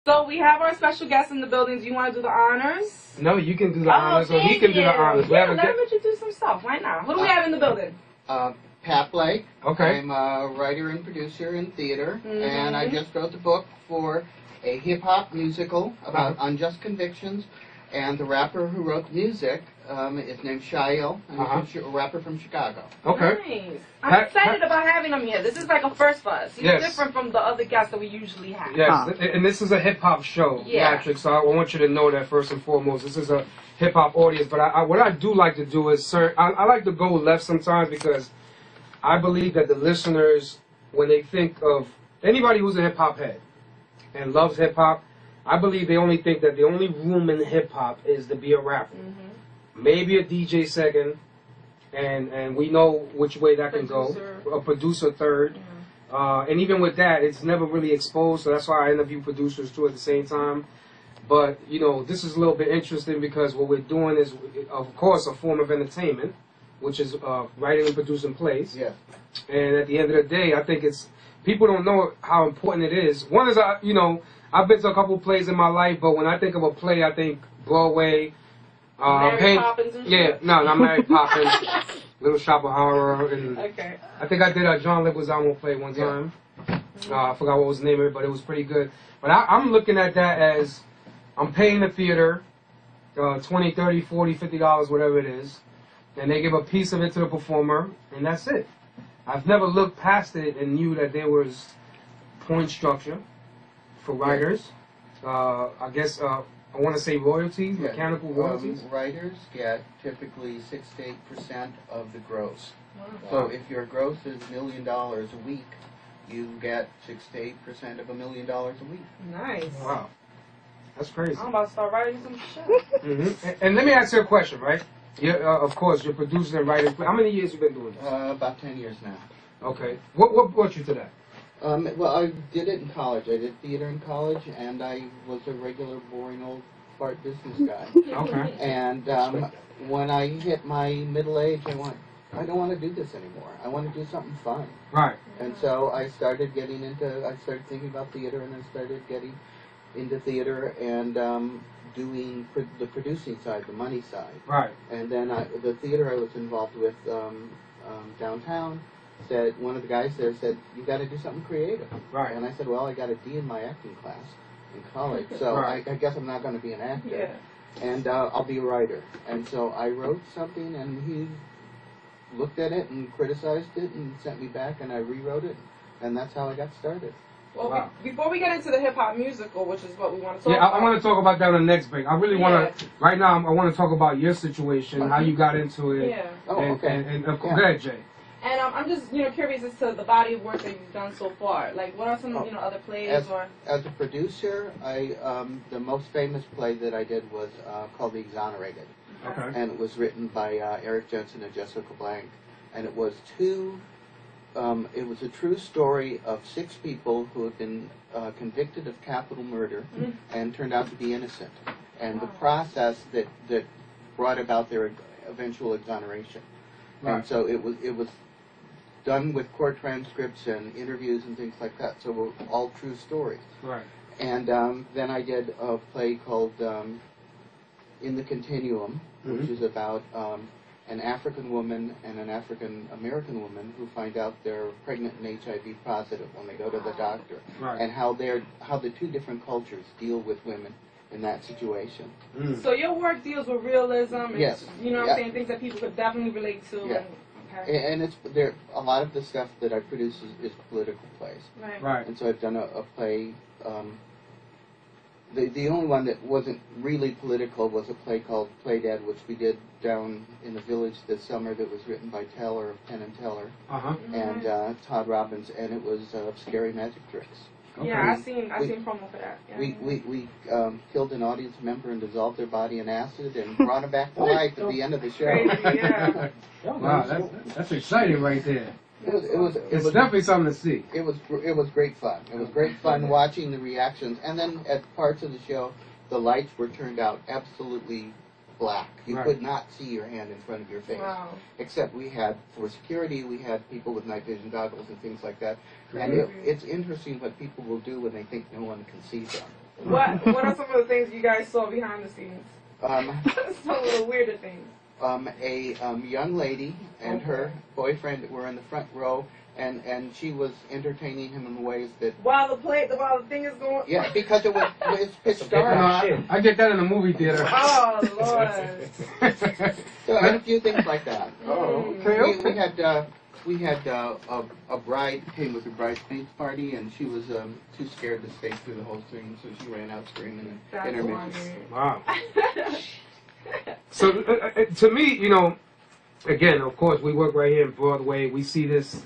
So we have our special guest in the building. Do you want to do the honors? No, you can do the honors, or he can do the honors. Yeah, let him introduce himself. Why not? Who do we have in the building? Pat Blake. Okay. I'm a writer and producer in theater, and I just wrote the book for a hip-hop musical about unjust convictions, and the rapper who wrote the music is named Shael, and he's a rapper from Chicago. Okay. Nice. I'm excited about having him here. This is like a first for us. He's different from the other guests that we usually have. Yes, and this is a hip-hop show, Patrick, so I want you to know that first and foremost. This is a hip-hop audience, but what I do like to do is, I like to go left sometimes because I believe that the listeners, when they think of anybody who's a hip-hop head and loves hip-hop, I believe they only think that the only room in hip-hop is to be a rapper. Maybe a DJ second, and we know which way that can go. A producer third. And even with that, it's never really exposed, so that's why I interview producers too at the same time. But, you know, this is a little bit interesting because what we're doing is, of course, a form of entertainment, which is writing and producing plays. Yeah. And at the end of the day, I think it's, people don't know how important it is. One is, you know, I've been to a couple of plays in my life, but when I think of a play, I think Broadway. Mary Poppins and shit? No, not Mary Poppins. Little Shop of Horror. And I think I did a John Leguizamo play one time. I forgot what was the name of it, but it was pretty good. But I'm looking at that as I'm paying the theater $20, $30, $40, $50, whatever it is, and they give a piece of it to the performer, and that's it. I've never looked past it and knew that there was point structure for writers. I guess I want to say royalties, mechanical royalties. Writers get typically 6 to 8% of the gross. So if your gross is $1 million a week, you get 6 to 8% of $1 million a week. Nice. Wow, that's crazy. I'm about to start writing some shit. And let me ask you a question, right? Of course, you're producing and writing. How many years you been doing this? About 10 years now. Okay. What brought you to that? Well, I did it in college. I did theater in college, and I was a regular, boring, old fart business guy. Okay. And when I hit my middle age, I don't want to do this anymore. I want to do something fun. Right. And so I started thinking about theater, and I started getting into theater and doing the producing side, the money side. Right. And then the theater I was involved with downtown, one of the guys there said, "You got to do something creative." Right. And I said, "Well, I got a D in my acting class in college, so I guess I'm not going to be an actor, and I'll be a writer." And so I wrote something, and he looked at it and criticized it and sent me back, and I rewrote it, and that's how I got started. Well, before we get into the hip-hop musical, which is what we want to talk about. I want to talk about that on the next break. I really want to, right now, I want to talk about your situation, how you got into it. Yeah. And go ahead, Jay. And I'm just, curious as to the body of work that you've done so far. Like, what are some, other plays As a producer, the most famous play that I did was called The Exonerated. Okay. And it was written by Eric Jensen and Jessica Blank. And it was it was a true story of 6 people who had been convicted of capital murder and turned out to be innocent. And the process that brought about their eventual exoneration. Right. And so it was done with court transcripts and interviews and things like that, so we're all true stories. Right. And then I did a play called In the Continuum, which is about an African woman and an African American woman who find out they're pregnant and HIV positive when they go to the doctor, and how the two different cultures deal with women in that situation. So your work deals with realism, and, yes, you know what I'm saying, things that people could definitely relate to. Yeah. And it's there. A lot of the stuff that I produce is political plays. Right. And so I've done a play. The only one that wasn't really political was a play called Play Dead, which we did down in the village this summer. That was written by Teller of Penn and Teller and Todd Robbins, and it was Scary Magic Tricks. Okay. Yeah, I seen promo for that. Yeah. We killed an audience member and dissolved their body in acid and brought them back to life at the end of the show. Crazy, yeah. Wow, that's exciting right there. It was definitely something to see. It was great fun. It was great fun watching the reactions, and then at parts of the show, the lights were turned out absolutely black. You could not see your hand in front of your face. Wow. Except for security, we had people with night vision goggles and things like that. And it's interesting what people will do when they think no one can see them. What are some of the things you guys saw behind the scenes? Some of the weirder things. A young lady and her boyfriend were in the front row, and she was entertaining him in ways that while the thing is going. Yeah, because it was pitch dark. I get that in a movie theater. Oh Lord. So I had a few things like that. Oh, okay. We had a bride came with a bridesmaids party, and she was too scared to stay through the whole thing, so she ran out screaming and intermission. Wow. So to me, you know, again, of course, we work right here in Broadway. We see this.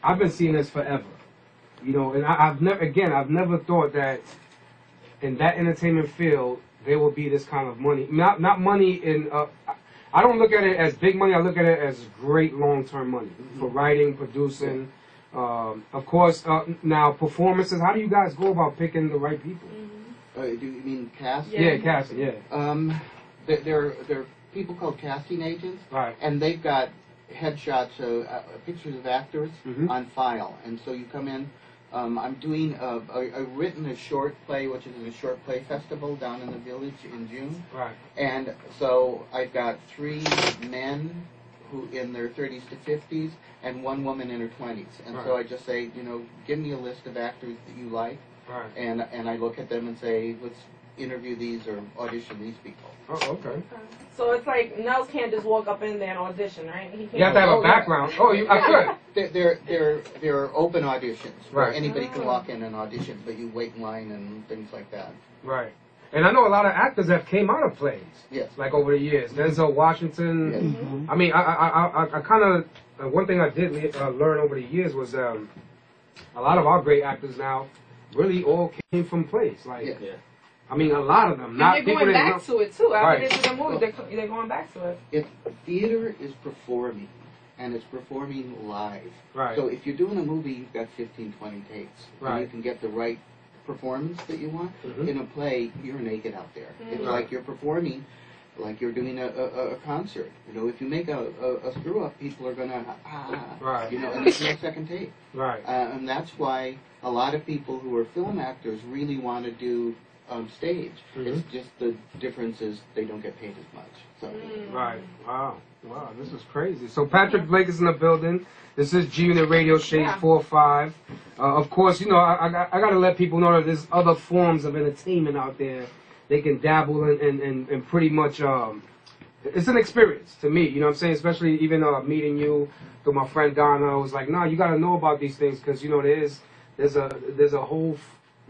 I've been seeing this forever, you know, and I've never thought that in that entertainment field there will be this kind of money. Not money in. I don't look at it as big money. I look at it as great long-term money for writing, producing. Of course, now performances. How do you guys go about picking the right people? Do you mean casting? Yeah, casting. Yeah. There are people called casting agents, right? And they've got headshots, pictures of actors on file, and so you come in. I'm doing I've written a short play, which is a short play festival down in the village in June. Right. And so I've got 3 men who in their 30s to 50s and 1 woman in her 20s. And so I just say, you know, give me a list of actors that you like. Right. And I look at them and say, let's interview these or audition these people. Oh, okay. So it's like Nels can't just walk up in there and audition, right? He can't. You have to have a background. Yeah. Oh, I could. There are open auditions where right. anybody can walk in and audition, but you wait in line and things like that. Right. And I know a lot of actors that came out of plays. Yes. Like over the years, Denzel Washington. Yes. I mean, I kind of one thing I did learn over the years was a lot of our great actors now really all came from plays. Like. Yeah. I mean, a lot of them. And not they're going back to it, too. After they do the movie, they're going back to it. If theater is performing, and it's performing live, right. So if you're doing a movie, you've got 15, 20 takes. Right. And you can get the right performance that you want. In a play, you're naked out there. It's like you're performing like you're doing a concert. You know, if you make a screw-up, people are going to, right. You know, and there's no second take. Right. And that's why a lot of people who are film actors really want to do stage. It's just the difference is they don't get paid as much. So. Right. Wow, this is crazy. So Patrick Blake is in the building. This is G-Unit Radio Shades 4-5. Of course, you know, I got to let people know that there's other forms of entertainment out there they can dabble in and pretty much, it's an experience to me, you know what I'm saying? Especially even meeting you through my friend Donna. I was like, nah, you got to know about these things because, you know, there's a whole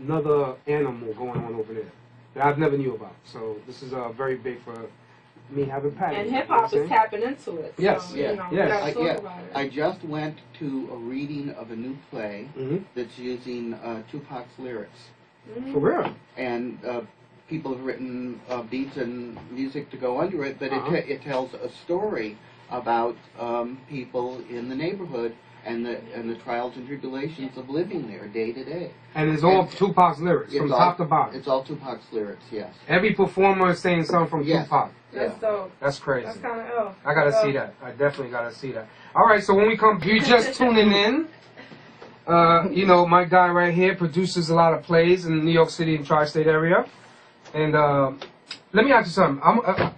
another animal going on over there that I've never knew about. So this is very big for me having Pat. And hip hop is tapping into it. So, yes, you know, I just went to a reading of a new play that's using Tupac's lyrics. For real? And people have written beats and music to go under it, but it tells a story about people in the neighborhood and the trials and tribulations of living there day to day. And it's all Tupac's lyrics from top to bottom. It's all Tupac's lyrics, yes. Every performer is saying something from Tupac. That's dope. That's crazy. That's kind of ill. I gotta see that. I definitely gotta see that. All right, so when we come, you just tuning in. You know, my guy right here produces a lot of plays in the New York City and tri-state area. And let me ask you something. I'm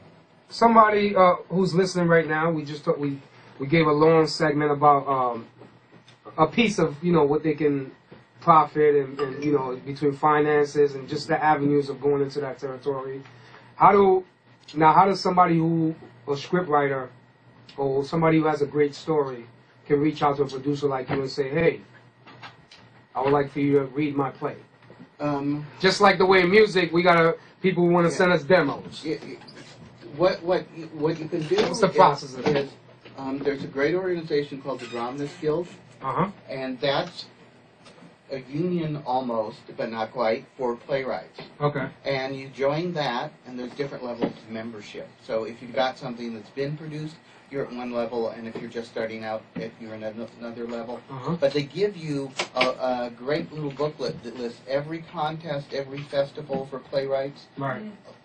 somebody who's listening right now. We just we gave a long segment about a piece of, you know, what they can profit and you know, between finances and just the avenues of going into that territory. How does somebody a scriptwriter or somebody who has a great story can reach out to a producer like you and say, hey, I would like for you to read my play? Just like the way in music, people want to send us demos. What you can do What's the process of is there's a great organization called the Dramatist Guild, and that's a union almost, but not quite, for playwrights. Okay. And you join that, and there's different levels of membership. So if you've got something that's been produced, you're at one level, and if you're just starting out, you're at another level. But they give you a great little booklet that lists every contest, every festival for playwrights,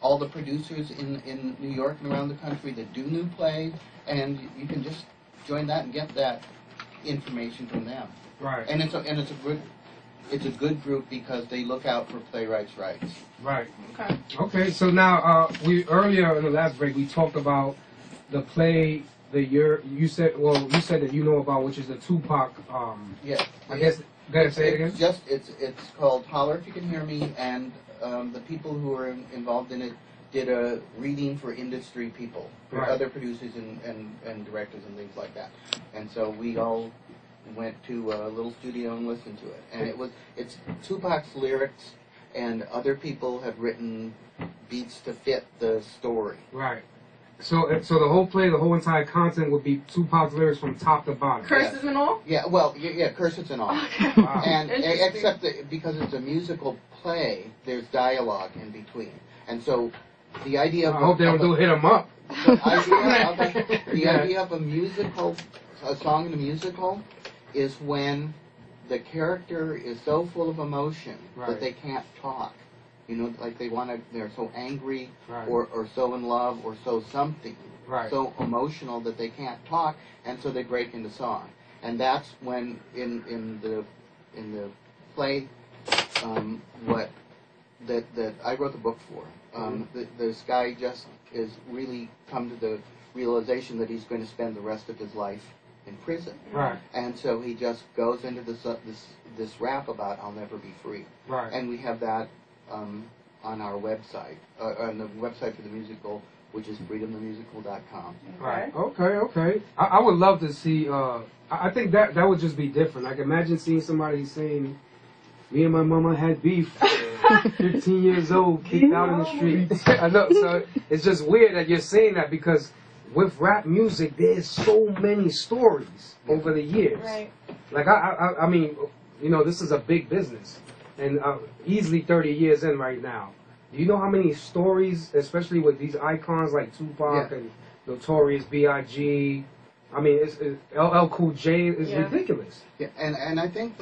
all the producers in New York and around the country that do new plays, and you can just join that and get that information from them. Right. And it's a good it's a good group because they look out for playwrights' rights. Right. Okay. Okay. So now, we earlier in the last break we talked about the play you said that you know about, which is the Tupac. Yeah. I guess. Go ahead, say it again. It's called Holler If You Can Hear Me, and the people who are involved in it did a reading for industry people, for other producers and directors and things like that. And so we all went to a little studio and listened to it. And it's Tupac's lyrics, and other people have written beats to fit the story. Right. So the whole play, the whole entire content would be Tupac's lyrics from top to bottom. Curses and all? Yeah, well, yeah, curses and all. Okay. Wow. And except that because it's a musical play, there's dialogue in between. And so the idea of... I hope they don't hit 'em up. The idea of a song in a musical is when the character is so full of emotion that they can't talk. You know, like they're so angry or so in love or so something, so emotional that they can't talk, and so they break into song. And that's when in the play that I wrote the book for. This guy just is really come to the realization that he's going to spend the rest of his life in prison. Right. And so he just goes into this rap about I'll never be free. Right. And we have that on our website, on the website for the musical, which is freedomthemusical.com. Right. Okay. I would love to see. I think that would just be different. Like imagine seeing somebody saying, "Me and my mama had beef." 15 years old, kicked out in the streets. I know. So it's just weird that you're saying that because with rap music, there's so many stories over the years. Right. Like I mean, you know, this is a big business, and easily 30 years in right now. Do you know how many stories, especially with these icons like Tupac and Notorious B.I.G.? I mean, it's LL Cool J is ridiculous. Yeah, and I think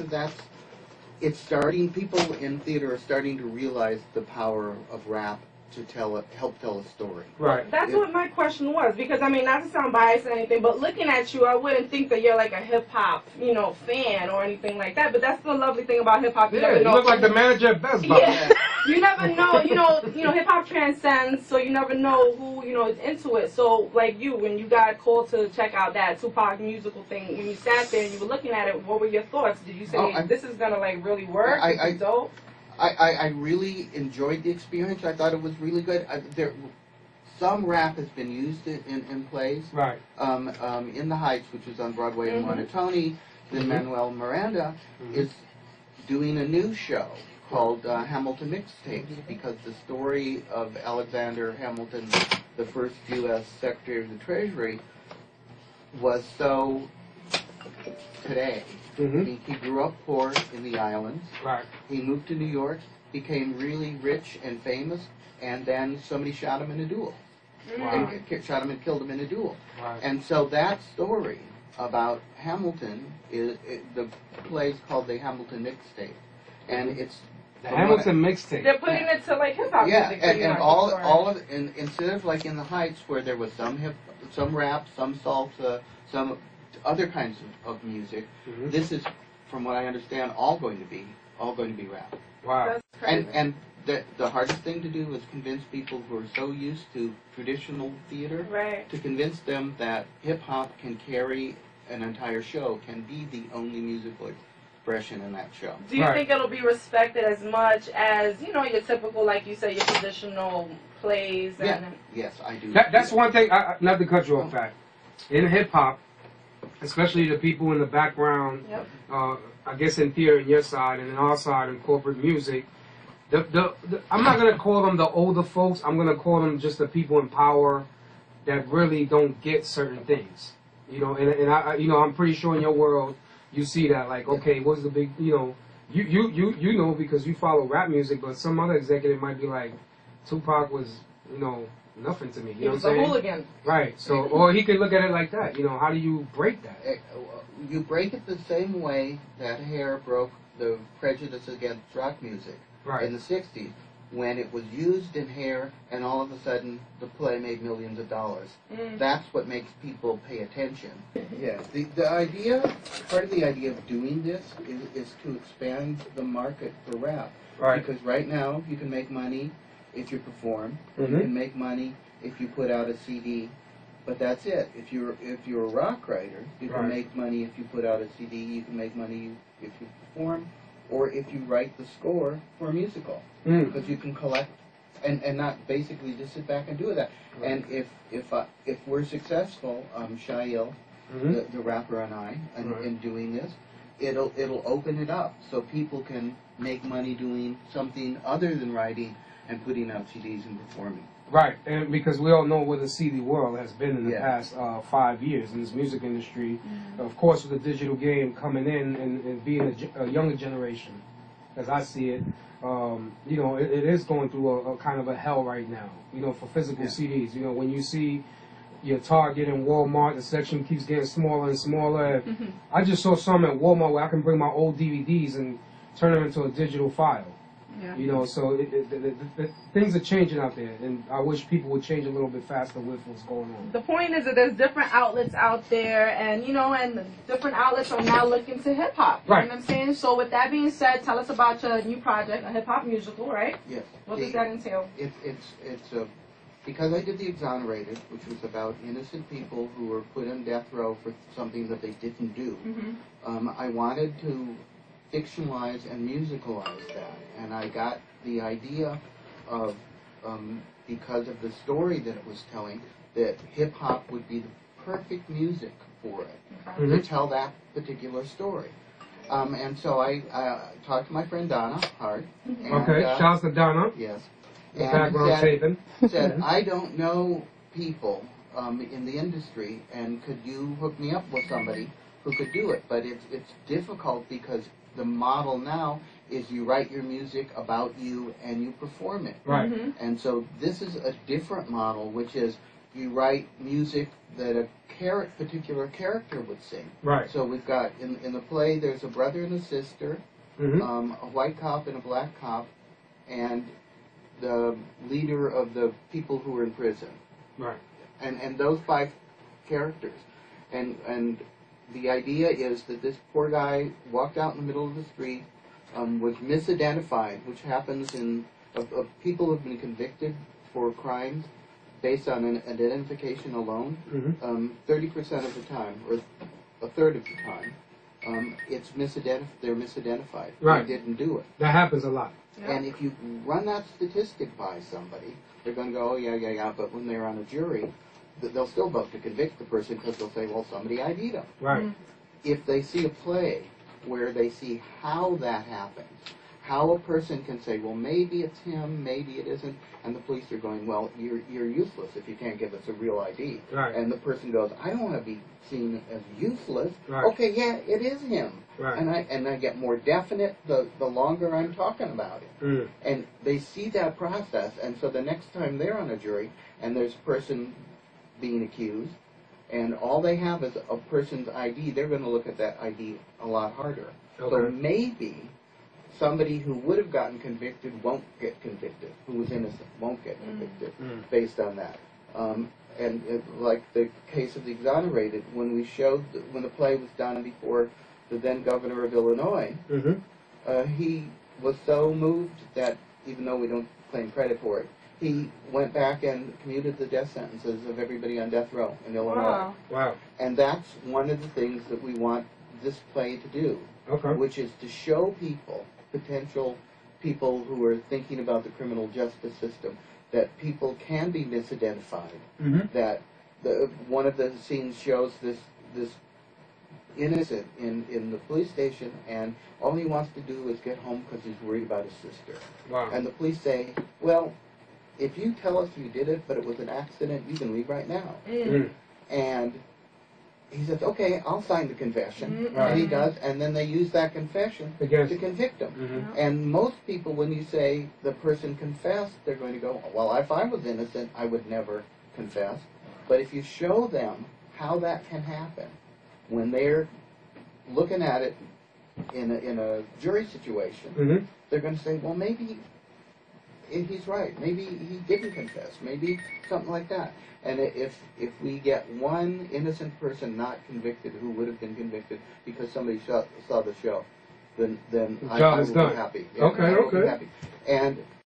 it's starting. People in theater are starting to realize the power of rap to help tell a story. Right. That's what my question was, because I mean, not to sound biased or anything, but looking at you, I wouldn't think that you're like a hip hop, fan or anything like that. But that's the lovely thing about hip hop. You look like the manager at Best Buy. Yeah. You never know. Hip hop transcends, so you never know who is into it. So like you, when you got called to check out that Tupac musical thing, when you sat there and you were looking at it, what were your thoughts? Did you say this is gonna like really work? It's dope. I really enjoyed the experience. I thought it was really good. Some rap has been used in plays. Right. In the Heights, which is on Broadway in Monotony, Lin-Manuel Miranda is doing a new show called Hamilton Mixtapes, because the story of Alexander Hamilton, the first U.S. Secretary of the Treasury, was so today. He grew up poor in the islands. Right. He moved to New York, became really rich and famous, and then somebody shot him in a duel. Wow. And shot him and killed him in a duel. Right. And so that story about Hamilton the play's called the Hamilton Mixtape, and it's the Hamilton Mixtape. They're putting it to like hip hop music. And all of instead of like in the Heights where there was some rap, some salsa, some other kinds of music. This is, from what I understand, all going to be rap. Wow. And the hardest thing to do is convince people who are so used to traditional theater to convince them that hip hop can carry an entire show, can be the only musical expression in that show. Do you think it'll be respected as much as your typical, like you say, your traditional plays? Yes, I do. That's one thing. Not to cut you off, Pat. In hip hop, especially the people in the background, I guess in theater on your side and in our side in corporate music, I'm not going to call them the older folks. I'm going to call them just the people in power that really don't get certain things. And I'm pretty sure in your world you see that, like, okay, what's the big, you know because you follow rap music, but some other executive might be like, Tupac was, nothing to me. You know what I'm saying? He was a hooligan. Right. So, or he could look at it like that. How do you break that? You break it the same way that Hair broke the prejudice against rock music in the 60s. when it was used in hair, and all of a sudden the play made millions of dollars. That's what makes people pay attention. Yeah, the idea, part of the idea of doing this is to expand the market for rap. Right. Because right now you can make money if you perform. You can make money if you put out a CD. But that's it. If you're a rock writer, you can make money if you put out a CD. You can make money if you perform, or if you write the score for a musical, because you can collect and not basically just sit back and do that. And if we're successful, Shail, the rapper, and I, in doing this, it'll open it up so people can make money doing something other than writing and putting out CDs and performing. Right, and because we all know where the CD world has been in the past 5 years in this music industry. Of course, with the digital game coming in and being a younger generation, as I see it, you know, it is going through a kind of a hell right now, you know, for physical CDs. You know, when you see your Target and Walmart, the section keeps getting smaller and smaller. I just saw some at Walmart where I can bring my old DVDs and turn them into a digital file. Yeah. You know, so things are changing out there, and I wish people would change a little bit faster with what's going on. The point is that there's different outlets out there, and, you know, and different outlets are now looking to hip-hop. You know what I'm saying? So with that being said, tell us about your new project, a hip-hop musical, right? Yes. What does that entail? Because I did The Exonerated, which was about innocent people who were put on death row for something that they didn't do, I wanted to fictionalize and musicalize that. And I got the idea of, because of the story that it was telling, that hip-hop would be the perfect music for it, to tell that particular story. And so I talked to my friend Donna Hart. And, shouts to Donna. Yes. The background taping. Said, I don't know people in the industry, and could you hook me up with somebody who could do it? But it's difficult because the model now is you write your music about you and you perform it. Right. And so this is a different model, which is you write music that a particular character would sing. Right. So we've got, in the play, there's a brother and a sister, a white cop and a black cop, and the leader of the people who are in prison. Right. And those 5 characters. And the idea is that this poor guy walked out in the middle of the street, was misidentified, which happens in people who have been convicted for crimes based on an identification alone. 30% of the time, or a third of the time, they're misidentified. Right. They didn't do it. That happens a lot. Yeah. And if you run that statistic by somebody, they're going to go, oh, yeah, but when they're on a jury, they'll still vote to convict the person because they'll say, well, somebody ID'd them. Right. If they see a play where they see how that happens, how a person can say, well, maybe it's him, maybe it isn't, and the police are going, well, you're useless if you can't give us a real ID. Right. And the person goes, I don't want to be seen as useless. Right. Okay, yeah, it is him. Right. And I get more definite the longer I'm talking about it. And they see that process, and so the next time they're on a jury and there's a person being accused, and all they have is a person's ID, they're going to look at that ID a lot harder. So maybe somebody who would have gotten convicted won't get convicted, who was innocent won't get convicted based on that. Like the case of The Exonerated, when the play was done before the then governor of Illinois, he was so moved that, even though we don't claim credit for it, he went back and commuted the death sentences of everybody on death row in Illinois. Wow. And that's one of the things that we want this play to do, which is to show people, potential people who are thinking about the criminal justice system, that people can be misidentified. That one of the scenes shows this innocent in the police station, and all he wants to do is get home because he's worried about his sister. Wow. And the police say, well, if you tell us you did it, but it was an accident, you can leave right now. And he says, okay, I'll sign the confession. And he does, and then they use that confession to convict him. And most people, when you say the person confessed, they're going to go, well, if I was innocent, I would never confess. But if you show them how that can happen, when they're looking at it in a jury situation, they're going to say, well, maybe he's right. Maybe he didn't confess. Maybe something like that. And if we get one innocent person not convicted who would have been convicted because somebody saw the show, then I will be happy. Yeah, Okay. Be happy. And